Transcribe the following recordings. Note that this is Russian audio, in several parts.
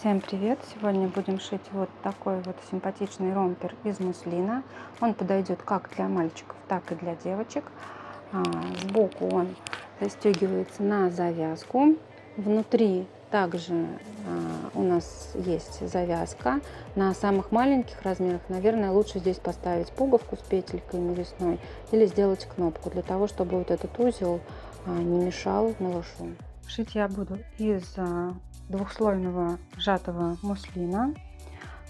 Всем привет! Сегодня будем шить вот такой вот симпатичный ромпер из муслина. Он подойдет как для мальчиков, так и для девочек. Сбоку он застегивается на завязку. Внутри также у нас есть завязка. На самых маленьких размерах, наверное, лучше здесь поставить пуговку с петелькой навесной или сделать кнопку, для того, чтобы вот этот узел не мешал малышу. Шить я буду из двухслойного сжатого муслина.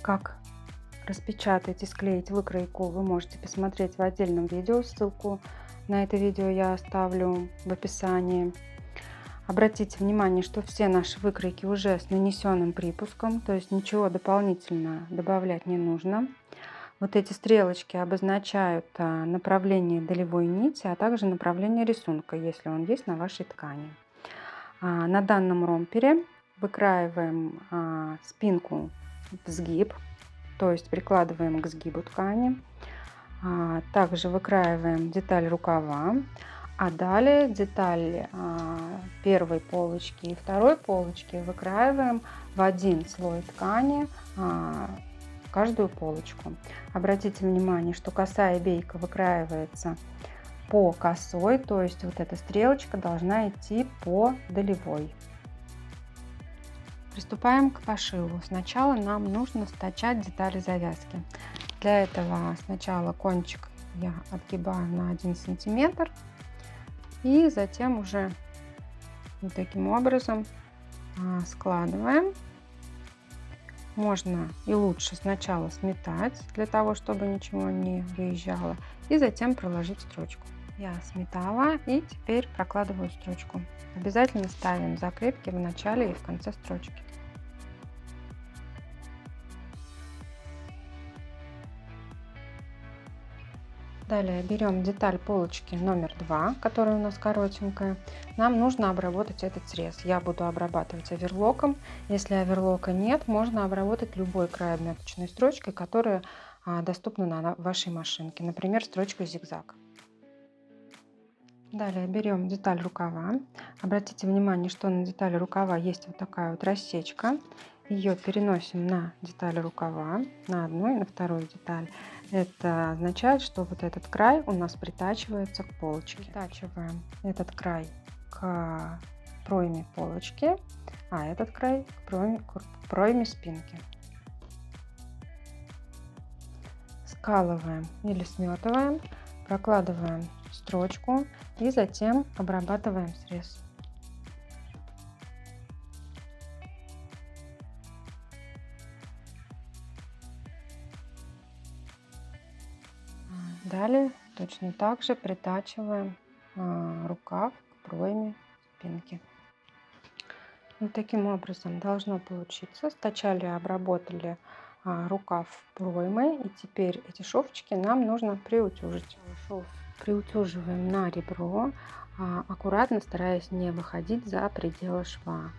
Как распечатать и склеить выкройку вы можете посмотреть в отдельном видео. Ссылку на это видео я оставлю в описании. Обратите внимание, что все наши выкройки уже с нанесенным припуском, то есть ничего дополнительно добавлять не нужно. Вот эти стрелочки обозначают направление долевой нити, а также направление рисунка, если он есть на вашей ткани. На данном ромпере выкраиваем спинку в сгиб, то есть прикладываем к сгибу ткани. Также выкраиваем деталь рукава, а далее деталь первой полочки и второй полочки выкраиваем в один слой ткани каждую полочку. Обратите внимание, что косая бейка выкраивается по косой, то есть вот эта стрелочка должна идти по долевой. Приступаем к пошиву. Сначала нам нужно стачать детали завязки. Для этого сначала кончик я отгибаю на 1 сантиметр и затем уже вот таким образом складываем. Можно и лучше сначала сметать, для того чтобы ничего не выезжало, и затем проложить строчку. Я сметала и теперь прокладываю строчку. Обязательно ставим закрепки в начале и в конце строчки. Далее берем деталь полочки номер 2, которая у нас коротенькая. Нам нужно обработать этот срез. Я буду обрабатывать оверлоком. Если оверлока нет, можно обработать любой край обметочной строчкой, которая доступна на вашей машинке, например, строчкой зигзаг. Далее берем деталь рукава. Обратите внимание, что на детали рукава есть вот такая вот рассечка. Ее переносим на деталь рукава, на одну и на вторую деталь. Это означает, что вот этот край у нас притачивается к полочке. Притачиваем этот край к пройме полочки, а этот край к пройме спинки. Скалываем или сметываем, прокладываем строчку и затем обрабатываем срез. Далее точно так же притачиваем рукав к пройме спинки. Вот таким образом должно получиться. Стачали, обработали рукав проймы, и теперь эти шовчики нам нужно приутюжить. Шов приутюживаем на ребро, аккуратно стараясь не выходить за пределы шва,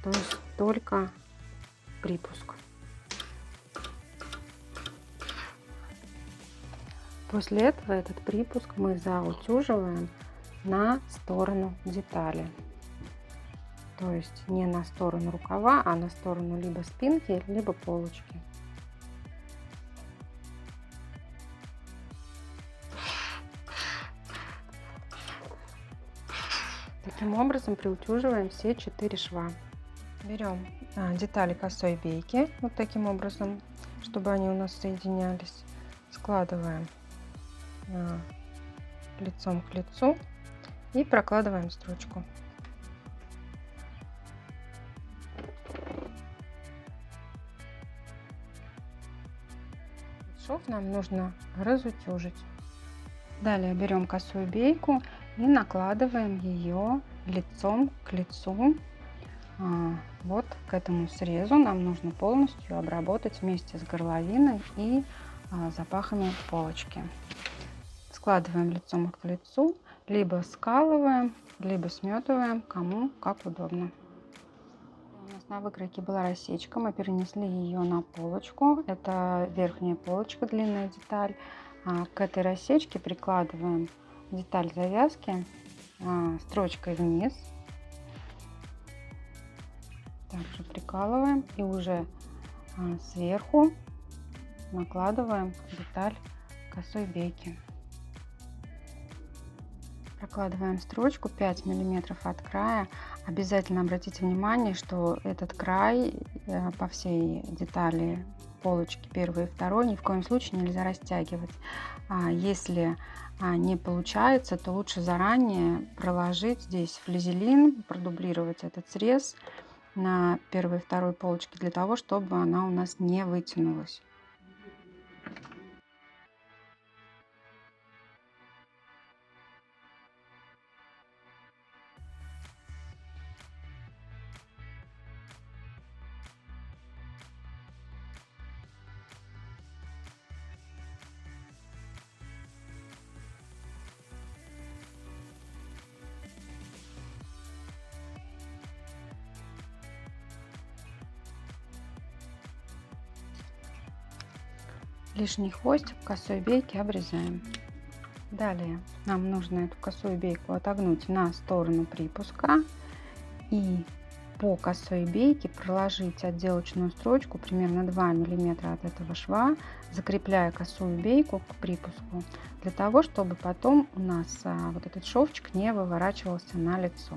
то есть только припуск. После этого этот припуск мы заутюживаем на сторону детали, то есть не на сторону рукава, а на сторону либо спинки, либо полочки. Таким образом приутюживаем все 4 шва. Берем детали косой бейки вот таким образом, чтобы они у нас соединялись. Складываем лицом к лицу и прокладываем строчку. Шов нам нужно разутюжить. Далее берем косую бейку и накладываем ее лицом к лицу. Вот к этому срезу нам нужно полностью обработать вместе с горловиной и запахами полочки. Складываем лицом к лицу, либо скалываем, либо сметываем, кому как удобно. У нас на выкройке была рассечка, мы перенесли ее на полочку. Это верхняя полочка, длинная деталь. К этой рассечке прикладываем деталь завязки строчкой вниз. Также прикалываем и уже сверху накладываем деталь косой бейки. Прокладываем строчку 5 миллиметров от края. Обязательно обратите внимание, что этот край по всей детали полочки первой и второй ни в коем случае нельзя растягивать. Если не получается, то лучше заранее проложить здесь флизелин, продублировать этот срез на первой и второй полочке для того, чтобы она у нас не вытянулась. Лишний хвостик косой бейки обрезаем. Далее нам нужно эту косую бейку отогнуть на сторону припуска и по косой бейке проложить отделочную строчку примерно 2 миллиметра от этого шва, закрепляя косую бейку к припуску, для того, чтобы потом у нас вот этот шовчик не выворачивался на лицо.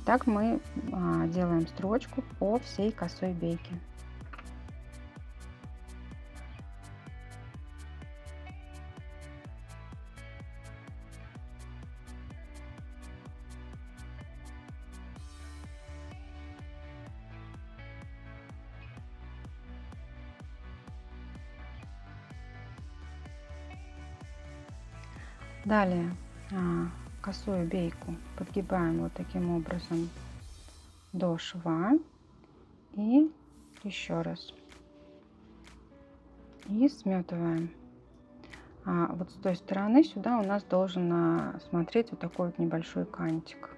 Так мы делаем строчку по всей косой бейке. Далее косую бейку подгибаем вот таким образом до шва и еще раз. И сметываем. Вот с той стороны сюда у нас должен смотреть вот такой вот небольшой кантик.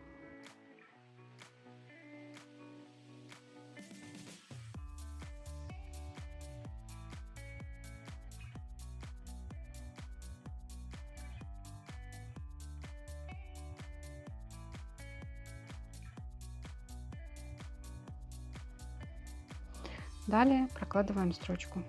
Далее прокладываем строчку.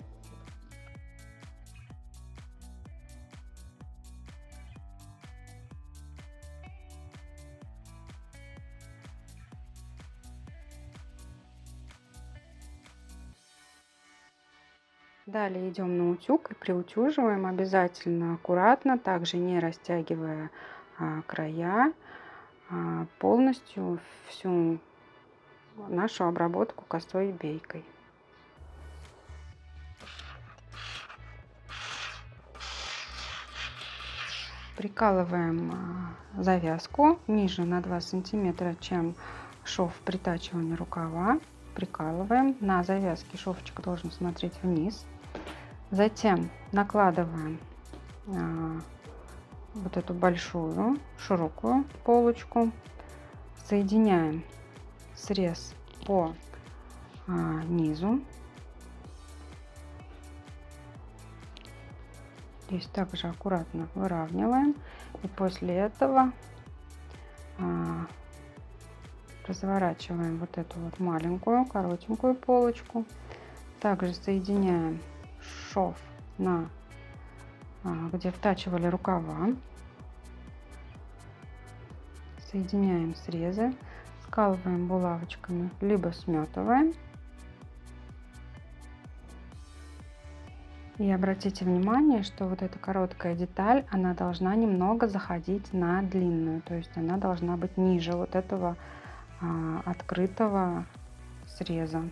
Далее идем на утюг и приутюживаем обязательно аккуратно, также не растягивая края, полностью всю нашу обработку косой бейкой. Прикалываем завязку ниже на 2 сантиметра, чем шов притачивания рукава. Прикалываем. На завязке шовчик должен смотреть вниз. Затем накладываем вот эту большую широкую полочку. Соединяем срез по низу. Здесь также аккуратно выравниваем. И после этого разворачиваем вот эту вот маленькую коротенькую полочку. Также соединяем шов на где втачивали рукава. Соединяем срезы, скалываем булавочками, либо сметываем. И обратите внимание, что вот эта короткая деталь, она должна немного заходить на длинную, то есть она должна быть ниже вот этого открытого среза.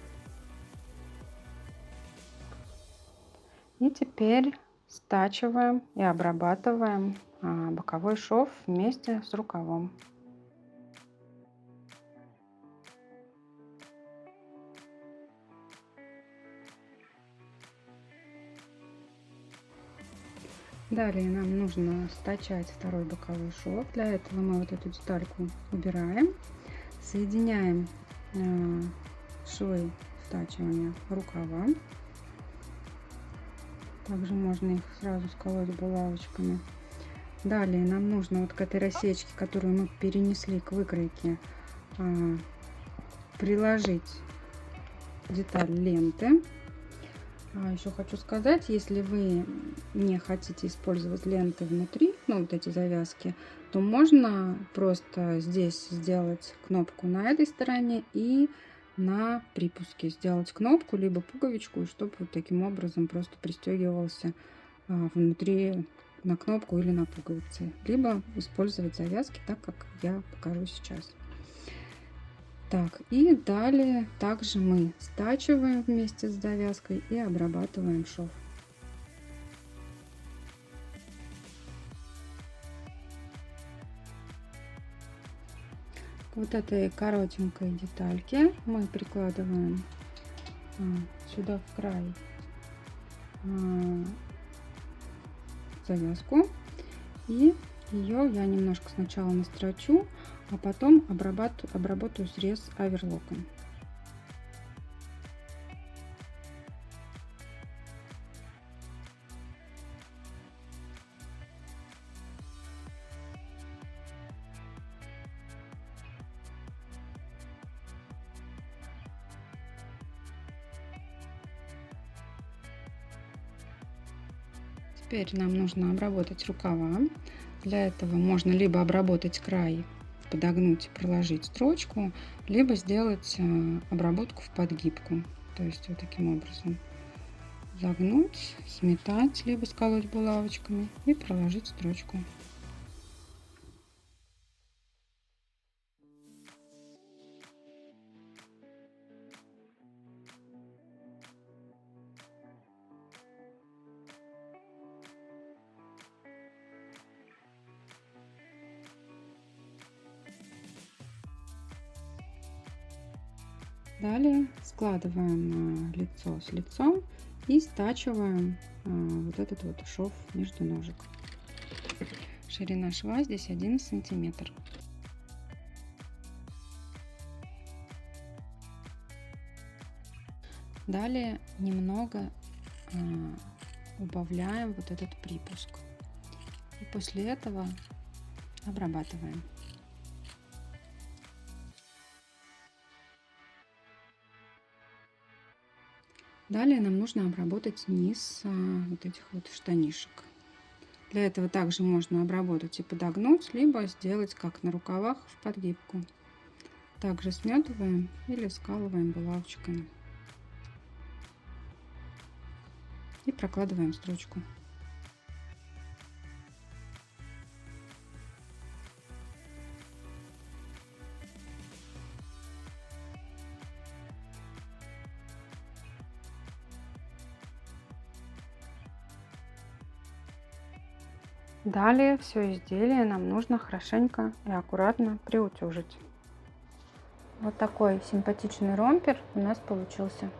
И теперь стачиваем и обрабатываем боковой шов вместе с рукавом. Далее нам нужно стачать второй боковой шов. Для этого мы вот эту детальку убираем, соединяем швы стачивания рукава. Также можно их сразу сколоть булавочками. Далее нам нужно вот к этой рассечке, которую мы перенесли к выкройке, приложить деталь ленты. Еще хочу сказать, если вы не хотите использовать ленты внутри, ну вот эти завязки, то можно просто здесь сделать кнопку на этой стороне и на припуске сделать кнопку либо пуговичку, чтобы вот таким образом просто пристегивался внутри на кнопку или на пуговицы, либо использовать завязки, так как я покажу сейчас. Так, и далее также мы стачиваем вместе с завязкой и обрабатываем шов. К вот этой коротенькой детальке мы прикладываем сюда в край завязку, и ее я немножко сначала настрочу, а потом обработаю срез оверлоком. Теперь нам нужно обработать рукава. Для этого можно либо обработать край, подогнуть и проложить строчку, либо сделать обработку в подгибку. То есть вот таким образом загнуть, сметать, либо сколоть булавочками и проложить строчку. Далее складываем лицо с лицом и стачиваем вот этот вот шов между ножек. Ширина шва здесь 1 сантиметр. Далее немного убавляем вот этот припуск. И после этого обрабатываем. Далее нам нужно обработать низ вот этих вот штанишек. Для этого также можно обработать и подогнуть, либо сделать как на рукавах в подгибку. Также сметываем или скалываем булавочками. И прокладываем строчку. Далее все изделие нам нужно хорошенько и аккуратно приутюжить. Вот такой симпатичный ромпер у нас получился.